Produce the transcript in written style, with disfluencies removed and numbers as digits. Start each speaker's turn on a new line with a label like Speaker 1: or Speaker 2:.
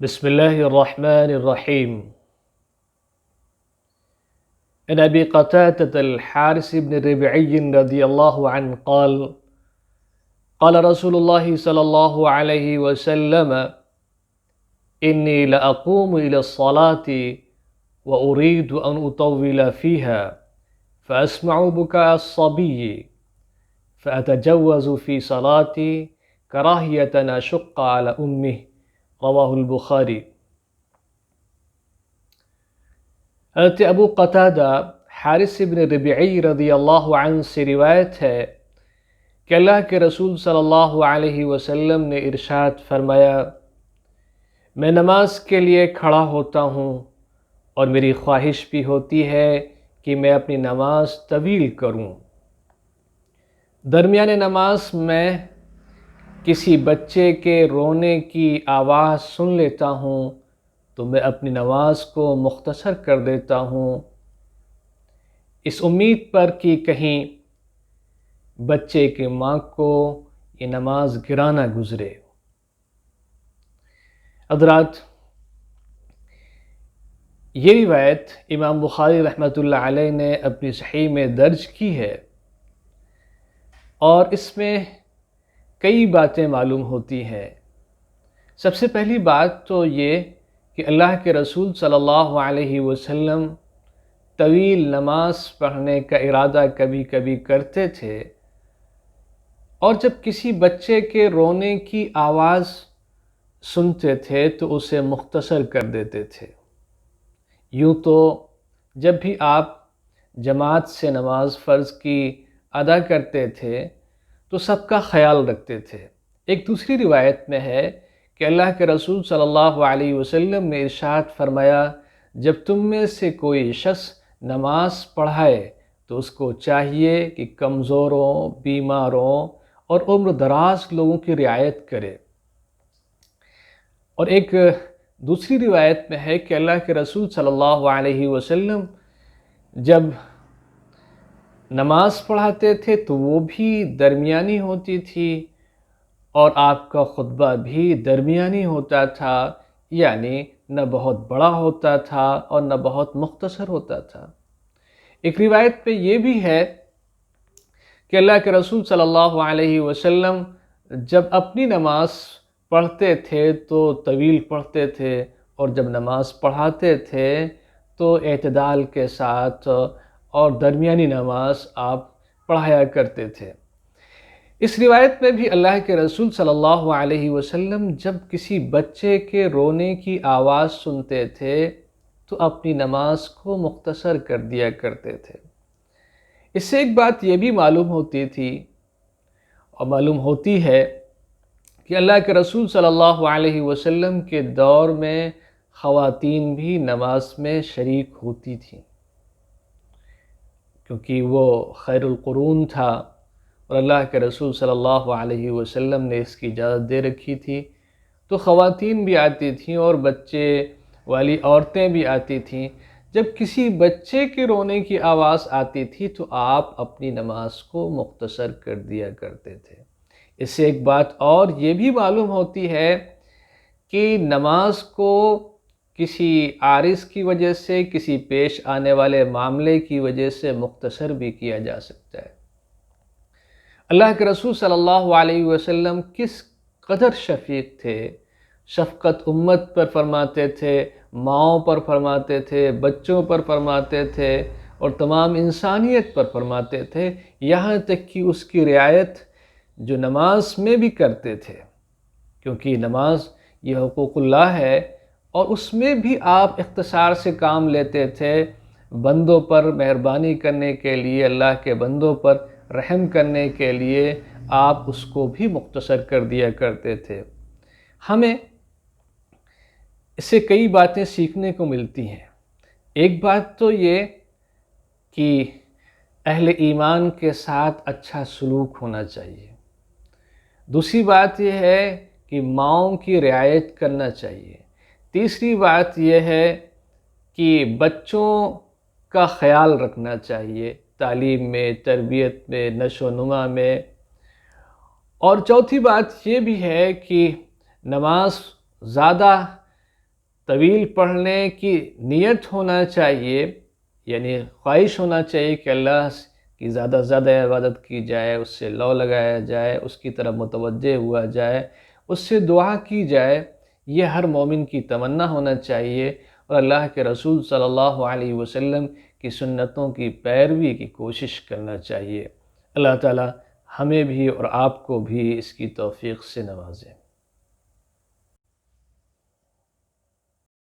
Speaker 1: بسم الله الرحمن الرحيم. عن أبي قتادة الحارث بن ربعي رضي الله عنه قال قال رسول الله صلى الله عليه وسلم إني لأقوم إلى الصلاة وأريد أن أطول فيها فأسمع بكاء الصبي فأتجوز في صلاتي كراهية أن أشق على أمه. رواہ البخاری۔ حضرت ابو قتادہ حارث بن ربعی رضی اللہ عنہ سے روایت ہے کہ اللہ کے رسول صلی اللہ علیہ وسلم نے ارشاد فرمایا، میں نماز کے لیے کھڑا ہوتا ہوں اور میری خواہش بھی ہوتی ہے کہ میں اپنی نماز طویل کروں۔ درمیان نماز میں کسی بچے کے رونے کی آواز سن لیتا ہوں تو میں اپنی نماز کو مختصر کر دیتا ہوں، اس امید پر کہ کہیں بچے کی ماں کو یہ نماز گرانا گزرے۔ حضرات، یہ روایت امام بخاری رحمۃ اللہ علیہ نے اپنی صحیح میں درج کی ہے، اور اس میں کئی باتیں معلوم ہوتی ہیں۔ سب سے پہلی بات تو یہ کہ اللہ کے رسول صلی اللہ علیہ وسلم طویل نماز پڑھنے کا ارادہ کبھی کبھی کرتے تھے، اور جب کسی بچے کے رونے کی آواز سنتے تھے تو اسے مختصر کر دیتے تھے۔ یوں تو جب بھی آپ جماعت سے نماز فرض کی ادا کرتے تھے تو سب کا خیال رکھتے تھے۔ ایک دوسری روایت میں ہے کہ اللہ کے رسول صلی اللہ علیہ وسلم نے ارشاد فرمایا، جب تم میں سے کوئی شخص نماز پڑھائے تو اس کو چاہیے کہ کمزوروں، بیماروں اور عمر دراز لوگوں کی رعایت کرے۔ اور ایک دوسری روایت میں ہے کہ اللہ کے رسول صلی اللہ علیہ وسلم جب نماز پڑھاتے تھے تو وہ بھی درمیانی ہوتی تھی، اور آپ کا خطبہ بھی درمیانی ہوتا تھا، یعنی نہ بہت بڑا ہوتا تھا اور نہ بہت مختصر ہوتا تھا۔ ایک روایت پہ یہ بھی ہے کہ اللہ کے رسول صلی اللہ علیہ وسلم جب اپنی نماز پڑھتے تھے تو طویل پڑھتے تھے، اور جب نماز پڑھاتے تھے تو اعتدال کے ساتھ اور درمیانی نماز آپ پڑھایا کرتے تھے۔ اس روایت میں بھی اللہ کے رسول صلی اللہ علیہ وسلم جب کسی بچے کے رونے کی آواز سنتے تھے تو اپنی نماز کو مختصر کر دیا کرتے تھے۔ اس سے ایک بات یہ بھی معلوم ہوتی تھی اور معلوم ہوتی ہے کہ اللہ کے رسول صلی اللہ علیہ وسلم کے دور میں خواتین بھی نماز میں شریک ہوتی تھیں، کیونکہ وہ خیر القرون تھا اور اللہ کے رسول صلی اللہ علیہ وسلم نے اس کی اجازت دے رکھی تھی، تو خواتین بھی آتی تھیں اور بچے والی عورتیں بھی آتی تھیں۔ جب کسی بچے کے رونے کی آواز آتی تھی تو آپ اپنی نماز کو مختصر کر دیا کرتے تھے۔ اس سے ایک بات اور یہ بھی معلوم ہوتی ہے کہ نماز کو کسی عارض کی وجہ سے، کسی پیش آنے والے معاملے کی وجہ سے مختصر بھی کیا جا سکتا ہے۔ اللہ کے رسول صلی اللہ علیہ وسلم کس قدر شفیق تھے، شفقت امت پر فرماتے تھے، ماؤں پر فرماتے تھے، بچوں پر فرماتے تھے، اور تمام انسانیت پر فرماتے تھے، یہاں تک کہ اس کی رعایت جو نماز میں بھی کرتے تھے، کیونکہ نماز یہ حقوق اللہ ہے، اور اس میں بھی آپ اختصار سے کام لیتے تھے۔ بندوں پر مہربانی کرنے کے لیے، اللہ کے بندوں پر رحم کرنے کے لیے آپ اس کو بھی مختصر کر دیا کرتے تھے۔ ہمیں اس سے کئی باتیں سیکھنے کو ملتی ہیں۔ ایک بات تو یہ کہ اہل ایمان کے ساتھ اچھا سلوک ہونا چاہیے۔ دوسری بات یہ ہے کہ ماؤں کی رعایت کرنا چاہیے۔ تیسری بات یہ ہے کہ بچوں کا خیال رکھنا چاہیے، تعلیم میں، تربیت میں، نشو و نما میں۔ اور چوتھی بات یہ بھی ہے کہ نماز زیادہ طویل پڑھنے کی نیت ہونا چاہیے، یعنی خواہش ہونا چاہیے کہ اللہ کی زیادہ سے زیادہ عبادت کی جائے، اس سے لو لگایا جائے، اس کی طرف متوجہ ہوا جائے، اس سے دعا کی جائے، یہ ہر مومن کی تمنا ہونا چاہیے، اور اللہ کے رسول صلی اللہ علیہ وسلم کی سنتوں کی پیروی کی کوشش کرنا چاہیے۔ اللہ تعالی ہمیں بھی اور آپ کو بھی اس کی توفیق سے نوازے۔